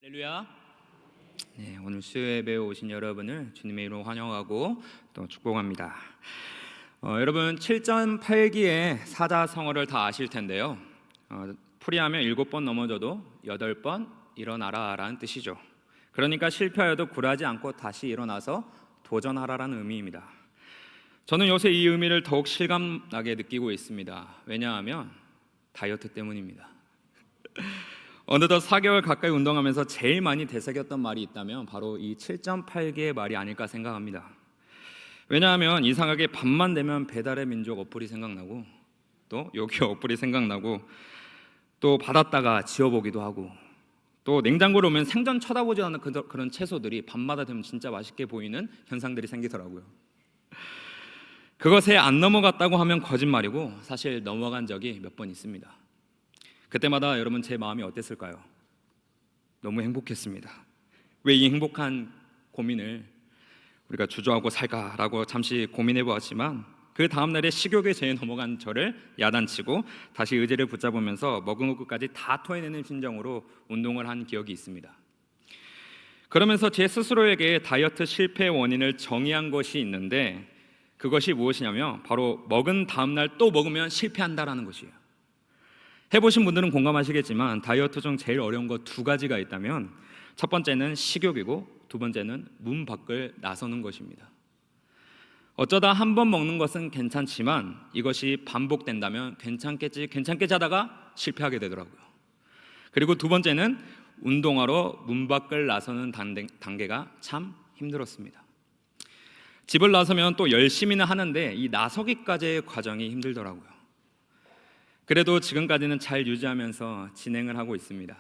할렐루야. 네, 오늘 수요예배에 오신 여러분을 주님의 이름으로 환영하고 또 축복합니다. 여러분 7.8기의 사자성어를 다 아실 텐데요. 풀이하면 7번 넘어져도 8번 일어나라라는 뜻이죠. 그러니까 실패하여도 굴하지 않고 다시 일어나서 도전하라라는 의미입니다. 저는 요새 이 의미를 더욱 실감나게 느끼고 있습니다. 왜냐하면 다이어트 때문입니다. 어느덧 4개월 가까이 운동하면서 제일 많이 되새겼던 말이 있다면 바로 이 7.8개의 말이 아닐까 생각합니다. 왜냐하면 이상하게 밤만 되면 배달의 민족 어플이 생각나고 또 요기 어플이 생각나고 또 받았다가 지워보기도 하고 또 냉장고를 오면 생전 쳐다보지 않은 그런 채소들이 밤마다 되면 진짜 맛있게 보이는 현상들이 생기더라고요. 그것에 안 넘어갔다고 하면 거짓말이고 사실 넘어간 적이 몇 번 있습니다. 그때마다 여러분 제 마음이 어땠을까요? 너무 행복했습니다. 왜 이 행복한 고민을 우리가 주저하고 살까라고 잠시 고민해 보았지만 그 다음날에 식욕의 죄에 넘어간 저를 야단치고 다시 의지를 붙잡으면서 먹은 것까지 다 토해내는 심정으로 운동을 한 기억이 있습니다. 그러면서 제 스스로에게 다이어트 실패의 원인을 정의한 것이 있는데 그것이 무엇이냐면 바로 먹은 다음날 또 먹으면 실패한다라는 것이에요. 해보신 분들은 공감하시겠지만 다이어트 중 제일 어려운 거 2가지가 있다면 첫 번째는 식욕이고 두 번째는 문 밖을 나서는 것입니다. 어쩌다 한 번 먹는 것은 괜찮지만 이것이 반복된다면 괜찮겠지 하다가 실패하게 되더라고요. 그리고 두 번째는 운동하러 문 밖을 나서는 단계가 참 힘들었습니다. 집을 나서면 또 열심히는 하는데 이 나서기까지의 과정이 힘들더라고요. 그래도 지금까지는 잘 유지하면서 진행을 하고 있습니다.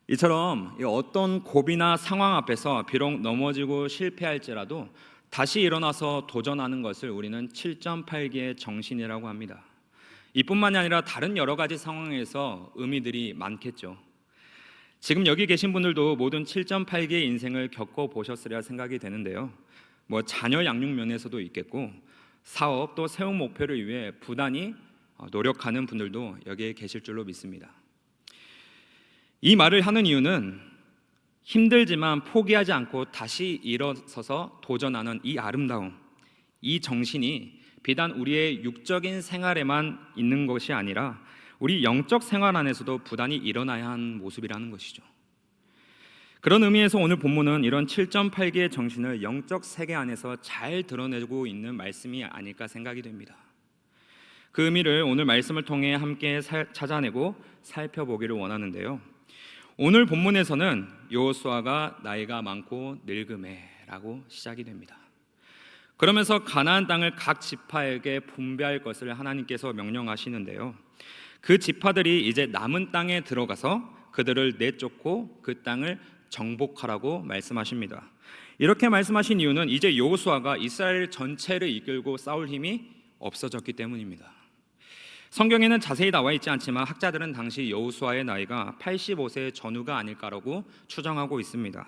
이처럼 어떤 고비나 상황 앞에서 비록 넘어지고 실패할지라도 다시 일어나서 도전하는 것을 우리는 7.8기의 정신이라고 합니다. 이뿐만이 아니라 다른 여러 가지 상황에서 의미들이 많겠죠. 지금 여기 계신 분들도 모든 7.8기의 인생을 겪어보셨으리라 생각이 되는데요. 자녀 양육 면에서도 있겠고 사업 또 세운 목표를 위해 부단히 노력하는 분들도 여기에 계실 줄로 믿습니다. 이 말을 하는 이유는 힘들지만 포기하지 않고 다시 일어서서 도전하는 이 아름다움, 이 정신이 비단 우리의 육적인 생활에만 있는 것이 아니라 우리 영적 생활 안에서도 부단히 일어나야 하는 모습이라는 것이죠. 그런 의미에서 오늘 본문은 이런 7.8기의 정신을 영적 세계 안에서 잘 드러내고 있는 말씀이 아닐까 생각이 됩니다. 그 의미를 오늘 말씀을 통해 함께 찾아내고 살펴보기를 원하는데요. 오늘 본문에서는 여호수아가 나이가 많고 늙음에라고 시작이 됩니다. 그러면서 가나안 땅을 각 지파에게 분배할 것을 하나님께서 명령하시는데요. 그 지파들이 이제 남은 땅에 들어가서 그들을 내쫓고 그 땅을 정복하라고 말씀하십니다. 이렇게 말씀하신 이유는 이제 여호수아가 이스라엘 전체를 이끌고 싸울 힘이 없어졌기 때문입니다. 성경에는 자세히 나와 있지 않지만 학자들은 당시 여호수아의 나이가 85세 전후가 아닐까라고 추정하고 있습니다.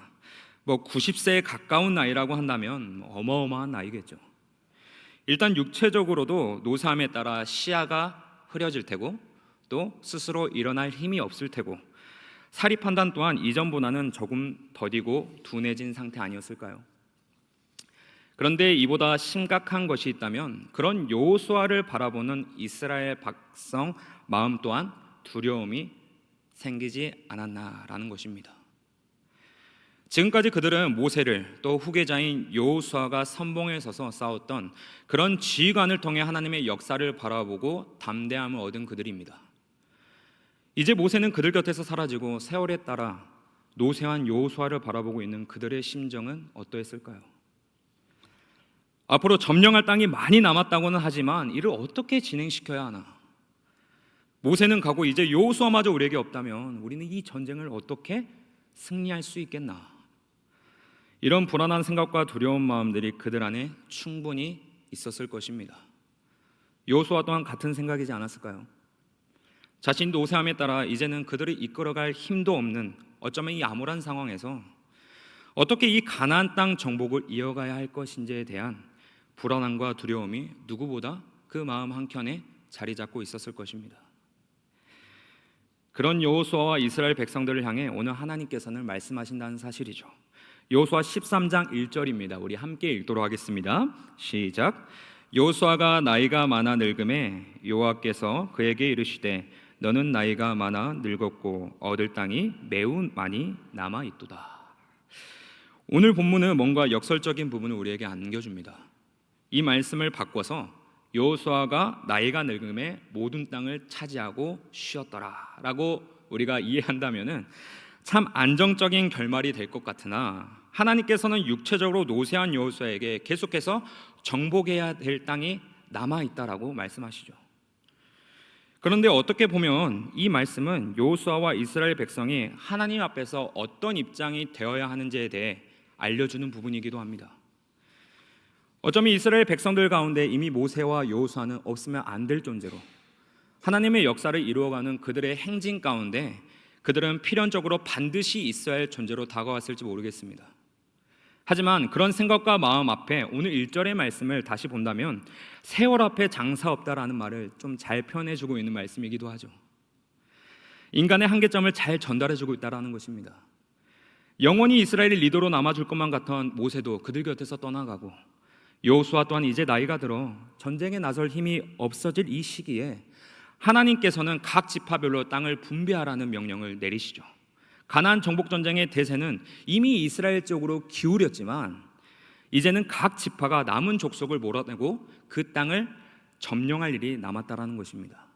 90세에 가까운 나이라고 한다면 어마어마한 나이겠죠. 일단 육체적으로도 노쇠함에 따라 시야가 흐려질 테고 또 스스로 일어날 힘이 없을 테고 사리 판단 또한 이전보다는 조금 더디고 둔해진 상태 아니었을까요? 그런데 이보다 심각한 것이 있다면 그런 여호수아를 바라보는 이스라엘 백성 마음 또한 두려움이 생기지 않았나라는 것입니다. 지금까지 그들은 모세를 또 후계자인 여호수아가 선봉에 서서 싸웠던 그런 지휘관을 통해 하나님의 역사를 바라보고 담대함을 얻은 그들입니다. 이제 모세는 그들 곁에서 사라지고 세월에 따라 노쇠한 여호수아를 바라보고 있는 그들의 심정은 어떠했을까요? 앞으로 점령할 땅이 많이 남았다고는 하지만 이를 어떻게 진행시켜야 하나? 모세는 가고 이제 여호수아마저 우리에게 없다면 우리는 이 전쟁을 어떻게 승리할 수 있겠나? 이런 불안한 생각과 두려운 마음들이 그들 안에 충분히 있었을 것입니다. 여호수아 또한 같은 생각이지 않았을까요? 자신 노쇠함에 따라 이제는 그들을 이끌어갈 힘도 없는 어쩌면 이 암울한 상황에서 어떻게 이 가나안 땅 정복을 이어가야 할 것인지에 대한 불안함과 두려움이 누구보다 그 마음 한켠에 자리 잡고 있었을 것입니다. 그런 여호수아와 이스라엘 백성들을 향해 오늘 하나님께서는 말씀하신다는 사실이죠. 여호수아 13장 1절입니다. 우리 함께 읽도록 하겠습니다. 시작. 여호수아가 나이가 많아 늙음에 여호와께서 그에게 이르시되 너는 나이가 많아 늙었고 얻을 땅이 매우 많이 남아 있도다. 오늘 본문은 뭔가 역설적인 부분을 우리에게 안겨줍니다. 이 말씀을 바꿔서 여호수아가 나이가 늙음에 모든 땅을 차지하고 쉬었더라 라고 우리가 이해한다면 참 안정적인 결말이 될 것 같으나 하나님께서는 육체적으로 노쇠한 여호수아에게 계속해서 정복해야 될 땅이 남아있다라고 말씀하시죠. 그런데 어떻게 보면 이 말씀은 여호수아와 이스라엘 백성이 하나님 앞에서 어떤 입장이 되어야 하는지에 대해 알려주는 부분이기도 합니다. 어쩌면 이스라엘 백성들 가운데 이미 모세와 여호수아는 없으면 안 될 존재로 하나님의 역사를 이루어가는 그들의 행진 가운데 그들은 필연적으로 반드시 있어야 할 존재로 다가왔을지 모르겠습니다. 하지만 그런 생각과 마음 앞에 오늘 1절의 말씀을 다시 본다면 세월 앞에 장사 없다라는 말을 좀 잘 표현해주고 있는 말씀이기도 하죠. 인간의 한계점을 잘 전달해주고 있다는 것입니다. 영원히 이스라엘의 리더로 남아줄 것만 같던 모세도 그들 곁에서 떠나가고 여호수아 또한 이제 나이가 들어 전쟁에 나설 힘이 없어질 이 시기에 하나님께서는 각 지파별로 땅을 분배하라는 명령을 내리시죠. 가나안 정복 전쟁의 대세는 이미 이스라엘 쪽으로 기울였지만 이제는 각 지파가 남은 족속을 몰아내고 그 땅을 점령할 일이 남았다라는 것입니다.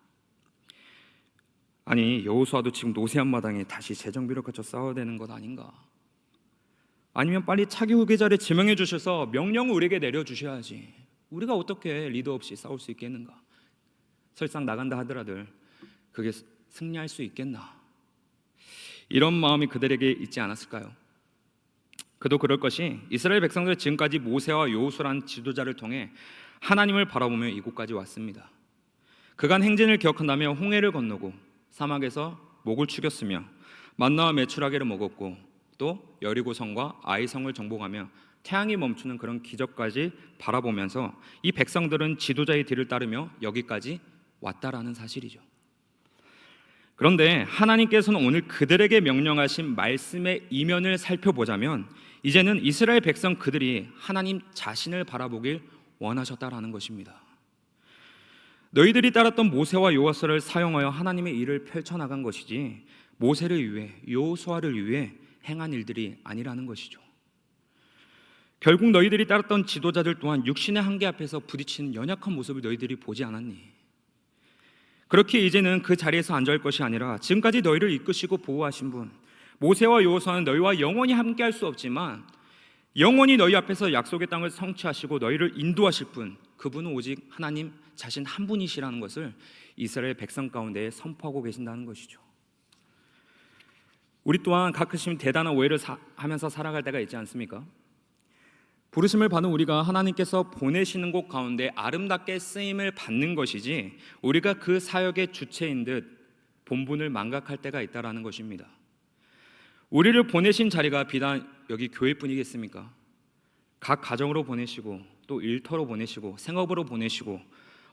아니 여호수아도 지금 노쇠한 마당에 다시 재정비를 거쳐 싸워야 되는 것 아닌가? 아니면 빨리 차기 후계자를 지명해 주셔서 명령을 우리에게 내려주셔야지 우리가 어떻게 리더 없이 싸울 수 있겠는가? 설상 나간다 하더라도 그게 승리할 수 있겠나? 이런 마음이 그들에게 있지 않았을까요? 그도 그럴 것이 이스라엘 백성들은 지금까지 모세와 여호수아라는 지도자를 통해 하나님을 바라보며 이곳까지 왔습니다. 그간 행진을 기억한다면 홍해를 건너고 사막에서 목을 축였으며 만나와 메추라기를 먹었고 또 여리고성과 아이성을 정복하며 태양이 멈추는 그런 기적까지 바라보면서 이 백성들은 지도자의 뒤를 따르며 여기까지 왔다라는 사실이죠. 그런데 하나님께서는 오늘 그들에게 명령하신 말씀의 이면을 살펴보자면 이제는 이스라엘 백성 그들이 하나님 자신을 바라보길 원하셨다라는 것입니다. 너희들이 따랐던 모세와 여호수아를 사용하여 하나님의 일을 펼쳐나간 것이지 모세를 위해 여호수아를 위해 행한 일들이 아니라는 것이죠. 결국 너희들이 따랐던 지도자들 또한 육신의 한계 앞에서 부딪히는 연약한 모습을 너희들이 보지 않았니? 그렇게 이제는 그 자리에서 앉아있을 것이 아니라 지금까지 너희를 이끄시고 보호하신 분 모세와 여호수아는 너희와 영원히 함께할 수 없지만 영원히 너희 앞에서 약속의 땅을 성취하시고 너희를 인도하실 분 그분은 오직 하나님 자신 한 분이시라는 것을 이스라엘 백성 가운데 선포하고 계신다는 것이죠. 우리 또한 가끔씩 대단한 오해를 하면서 살아갈 때가 있지 않습니까? 부르심을 받은 우리가 하나님께서 보내시는 곳 가운데 아름답게 쓰임을 받는 것이지 우리가 그 사역의 주체인 듯 본분을 망각할 때가 있다는 것입니다. 우리를 보내신 자리가 비단 여기 교회뿐이겠습니까? 각 가정으로 보내시고 또 일터로 보내시고 생업으로 보내시고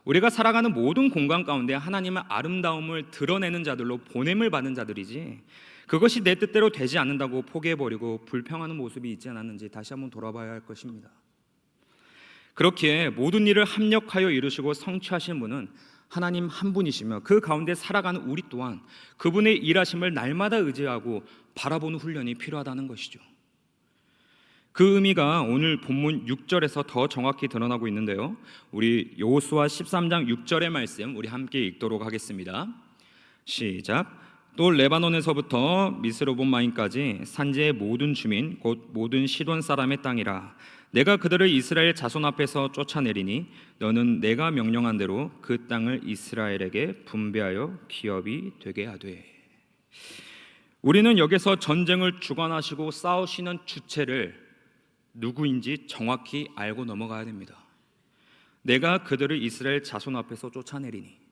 우리가 살아가는 모든 공간 가운데 하나님의 아름다움을 드러내는 자들로 보냄을 받은 자들이지 그것이 내 뜻대로 되지 않는다고 포기해버리고 불평하는 모습이 있지 않았는지 다시 한번 돌아봐야 할 것입니다. 그렇기에 모든 일을 합력하여 이루시고 성취하신 분은 하나님 한 분이시며 그 가운데 살아가는 우리 또한 그분의 일하심을 날마다 의지하고 바라보는 훈련이 필요하다는 것이죠. 그 의미가 오늘 본문 6절에서 더 정확히 드러나고 있는데요. 우리 여호수아 13장 6절의 말씀 우리 함께 읽도록 하겠습니다. 시작. 또 레바논에서부터 미스로봇마임까지 산지의 모든 주민 곧 모든 시돈 사람의 땅이라 내가 그들을 이스라엘 자손 앞에서 쫓아내리니 너는 내가 명령한 대로 그 땅을 이스라엘에게 분배하여 기업이 되게 하되. 우리는 여기서 전쟁을 주관하시고 싸우시는 주체를 누구인지 정확히 알고 넘어가야 됩니다. 내가 그들을 이스라엘 자손 앞에서 쫓아내리니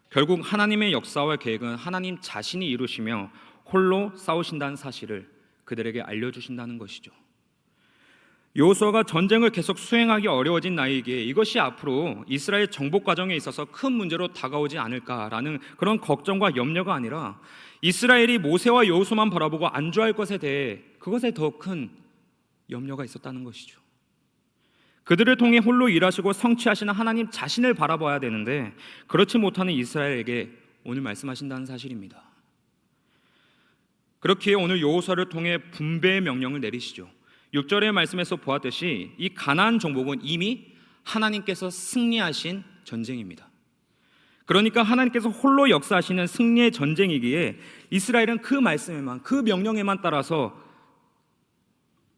결국 하나님의 역사와 계획은 하나님 자신이 이루시며 홀로 싸우신다는 사실을 그들에게 알려주신다는 것이죠. 여호수아가 전쟁을 계속 수행하기 어려워진 나이기에 이것이 앞으로 이스라엘 정복 과정에 있어서 큰 문제로 다가오지 않을까라는 그런 걱정과 염려가 아니라 이스라엘이 모세와 여호수아만 바라보고 안주할 것에 대해 그것에 더 큰 염려가 있었다는 것이죠. 그들을 통해 홀로 일하시고 성취하시는 하나님 자신을 바라봐야 되는데 그렇지 못하는 이스라엘에게 오늘 말씀하신다는 사실입니다. 그렇기에 오늘 여호수아를 통해 분배의 명령을 내리시죠. 6절의 말씀에서 보았듯이 이 가나안 정복은 이미 하나님께서 승리하신 전쟁입니다. 그러니까 하나님께서 홀로 역사하시는 승리의 전쟁이기에 이스라엘은 그 말씀에만, 그 명령에만 따라서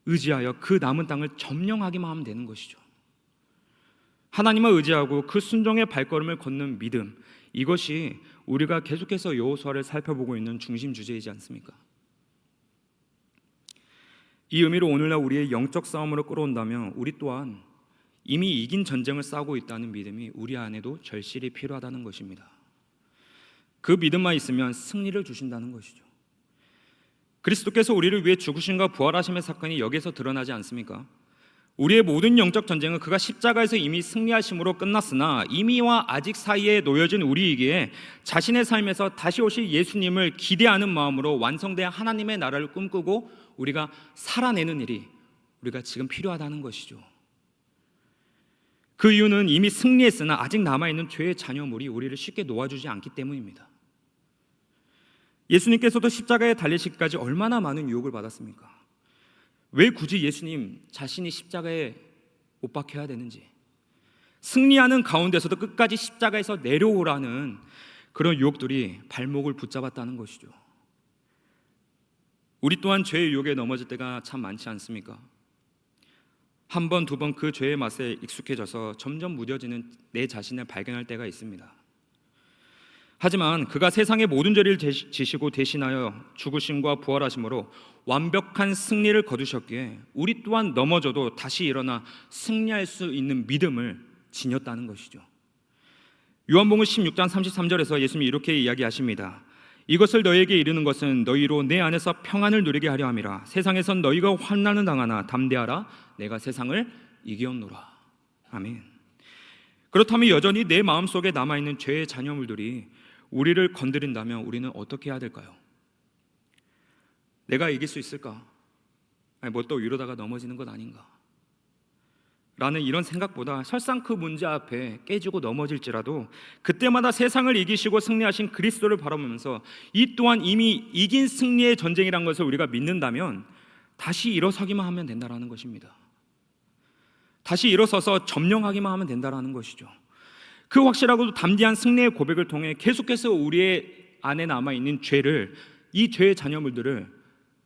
의지하여 그 남은 땅을 점령하기만 하면 되는 것이죠. 하나님을 의지하고 그 순종의 발걸음을 걷는 믿음, 이것이 우리가 계속해서 여호수아를 살펴보고 있는 중심 주제이지 않습니까? 이 의미로 오늘날 우리의 영적 싸움으로 끌어온다면 우리 또한 이미 이긴 전쟁을 싸우고 있다는 믿음이 우리 안에도 절실히 필요하다는 것입니다. 그 믿음만 있으면 승리를 주신다는 것이죠. 그리스도께서 우리를 위해 죽으심과 부활하심의 사건이 여기에서 드러나지 않습니까? 우리의 모든 영적 전쟁은 그가 십자가에서 이미 승리하심으로 끝났으나 이미와 아직 사이에 놓여진 우리이기에 자신의 삶에서 다시 오실 예수님을 기대하는 마음으로 완성된 하나님의 나라를 꿈꾸고 우리가 살아내는 일이 우리가 지금 필요하다는 것이죠. 그 이유는 이미 승리했으나 아직 남아있는 죄의 자녀물이 우리를 쉽게 놓아주지 않기 때문입니다. 예수님께서도 십자가에 달리시기까지 얼마나 많은 유혹을 받았습니까? 왜 굳이 예수님 자신이 십자가에 못 박혀야 되는지, 승리하는 가운데서도 끝까지 십자가에서 내려오라는 그런 유혹들이 발목을 붙잡았다는 것이죠. 우리 또한 죄의 유혹에 넘어질 때가 참 많지 않습니까? 한 번, 두 번 그 죄의 맛에 익숙해져서 점점 무뎌지는 내 자신을 발견할 때가 있습니다. 하지만 그가 세상의 모든 죄를 지시고 대신하여 죽으심과 부활하심으로 완벽한 승리를 거두셨기에 우리 또한 넘어져도 다시 일어나 승리할 수 있는 믿음을 지녔다는 것이죠. 요한복음 16장 33절에서 예수님이 이렇게 이야기하십니다. 이것을 너희에게 이르는 것은 너희로 내 안에서 평안을 누리게 하려 함이라. 세상에선 너희가 환난을 당하나 담대하라. 내가 세상을 이기었노라. 아멘. 그렇다면 여전히 내 마음속에 남아있는 죄의 잔여물들이 우리를 건드린다면 우리는 어떻게 해야 될까요? 내가 이길 수 있을까? 뭐 또 이러다가 넘어지는 것 아닌가? 라는 이런 생각보다 설상 그 문제 앞에 깨지고 넘어질지라도 그때마다 세상을 이기시고 승리하신 그리스도를 바라보면서 이 또한 이미 이긴 승리의 전쟁이라는 것을 우리가 믿는다면 다시 일어서기만 하면 된다는 것입니다. 다시 일어서서 점령하기만 하면 된다는 것이죠. 그 확실하고도 담대한 승리의 고백을 통해 계속해서 우리의 안에 남아있는 죄를, 이 죄의 잔여물들을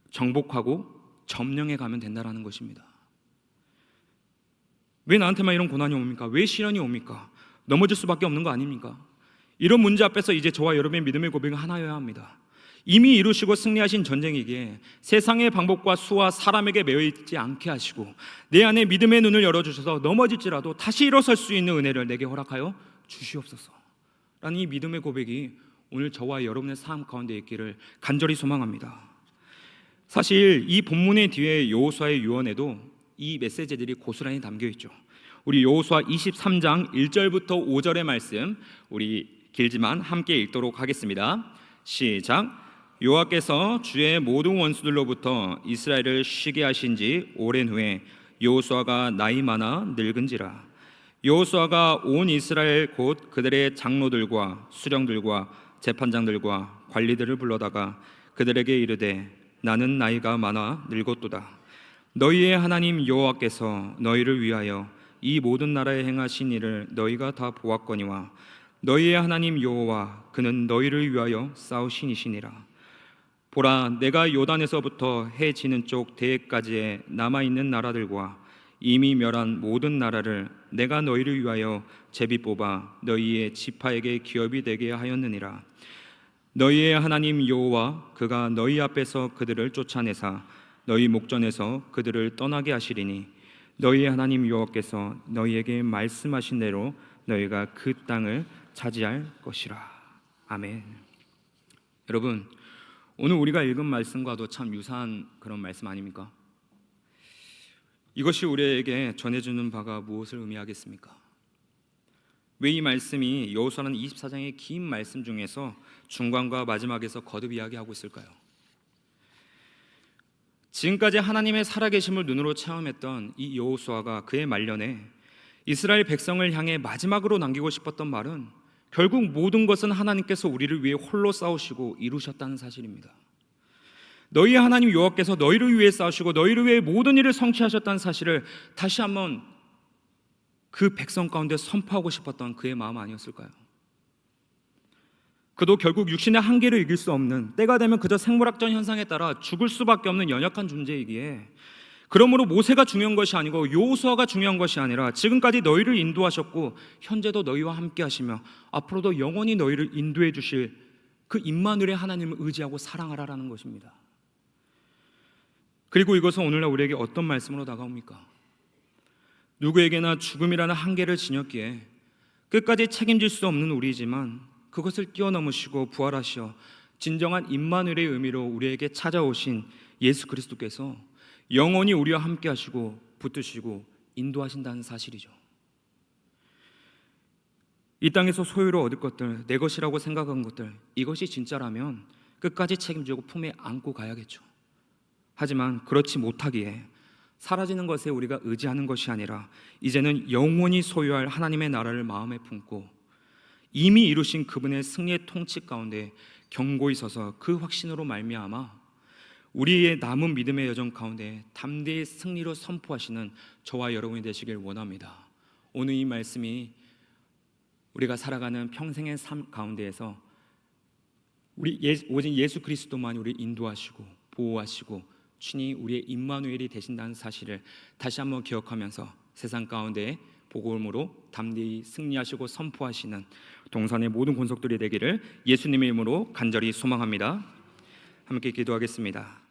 정복하고 점령해 가면 된다는 것입니다. 왜 나한테만 이런 고난이 옵니까? 왜 시련이 옵니까? 넘어질 수밖에 없는 거 아닙니까? 이런 문제 앞에서 이제 저와 여러분의 믿음의 고백은 하나여야 합니다. 이미 이루시고 승리하신 전쟁이기에 세상의 방법과 수와 사람에게 매여 있지 않게 하시고 내 안에 믿음의 눈을 열어주셔서 넘어질지라도 다시 일어설 수 있는 은혜를 내게 허락하여 주시옵소서 라는 이 믿음의 고백이 오늘 저와 여러분의 삶 가운데 있기를 간절히 소망합니다. 사실 이 본문의 뒤에 여호수아의 유언에도 이 메시지들이 고스란히 담겨 있죠. 우리 여호수아 23장 1절부터 5절의 말씀 우리 길지만 함께 읽도록 하겠습니다. 시작. 여호와께서 주의 모든 원수들로부터 이스라엘을 쉬게 하신 지 오랜 후에 여호수아가 나이 많아 늙은지라. 여호수아가 온 이스라엘 곧 그들의 장로들과 수령들과 재판장들과 관리들을 불러다가 그들에게 이르되 나는 나이가 많아 늙었도다. 너희의 하나님 여호와께서 너희를 위하여 이 모든 나라에 행하신 일을 너희가 다 보았거니와 너희의 하나님 여호와 그는 너희를 위하여 싸우시니시니라. 보라, 내가 요단에서부터 해 지는 쪽 대해까지의 남아있는 나라들과 이미 멸한 모든 나라를 내가 너희를 위하여 제비 뽑아 너희의 지파에게 기업이 되게 하였느니라. 너희의 하나님 여호와 그가 너희 앞에서 그들을 쫓아내사 너희 목전에서 그들을 떠나게 하시리니 너희의 하나님 여호와께서 너희에게 말씀하신 대로 너희가 그 땅을 차지할 것이라. 아멘. 여러분, 오늘 우리가 읽은 말씀과도 참 유사한 그런 말씀 아닙니까? 이것이 우리에게 전해주는 바가 무엇을 의미하겠습니까? 왜 이 말씀이 여호수아는 24장의 긴 말씀 중에서 중간과 마지막에서 거듭 이야기하고 있을까요? 지금까지 하나님의 살아계심을 눈으로 체험했던 이 여호수아가 그의 말년에 이스라엘 백성을 향해 마지막으로 남기고 싶었던 말은 결국 모든 것은 하나님께서 우리를 위해 홀로 싸우시고 이루셨다는 사실입니다. 너희 하나님 여호와께서 너희를 위해 싸우시고 너희를 위해 모든 일을 성취하셨다는 사실을 다시 한번 그 백성 가운데 선포하고 싶었던 그의 마음 아니었을까요? 그도 결국 육신의 한계를 이길 수 없는, 때가 되면 그저 생물학적 현상에 따라 죽을 수밖에 없는 연약한 존재이기에, 그러므로 모세가 중요한 것이 아니고 여호수아가 중요한 것이 아니라 지금까지 너희를 인도하셨고 현재도 너희와 함께 하시며 앞으로도 영원히 너희를 인도해 주실 그 임마누엘의 하나님을 의지하고 사랑하라라는 것입니다. 그리고 이것은 오늘날 우리에게 어떤 말씀으로 다가옵니까? 누구에게나 죽음이라는 한계를 지녔기에 끝까지 책임질 수 없는 우리이지만 그것을 뛰어넘으시고 부활하시어 진정한 임마누엘의 의미로 우리에게 찾아오신 예수 그리스도께서 영원히 우리와 함께 하시고 붙드시고 인도하신다는 사실이죠. 이 땅에서 소유로 얻을 것들, 내 것이라고 생각한 것들, 이것이 진짜라면 끝까지 책임지고 품에 안고 가야겠죠. 하지만 그렇지 못하기에 사라지는 것에 우리가 의지하는 것이 아니라 이제는 영원히 소유할 하나님의 나라를 마음에 품고 이미 이루신 그분의 승리의 통치 가운데 견고히 서서 그 확신으로 말미암아 우리의 남은 믿음의 여정 가운데 담대히 승리로 선포하시는 저와 여러분이 되시길 원합니다. 오늘 이 말씀이 우리가 살아가는 평생의 삶 가운데에서 오직 예수 그리스도만 우리를 인도하시고 보호하시고 친히 우리의 임마누엘이 되신다는 사실을 다시 한번 기억하면서 세상 가운데 복음으로 담대히 승리하시고 선포하시는 동산의 모든 권속들이 되기를 예수님의 이름으로 간절히 소망합니다. 함께 기도하겠습니다.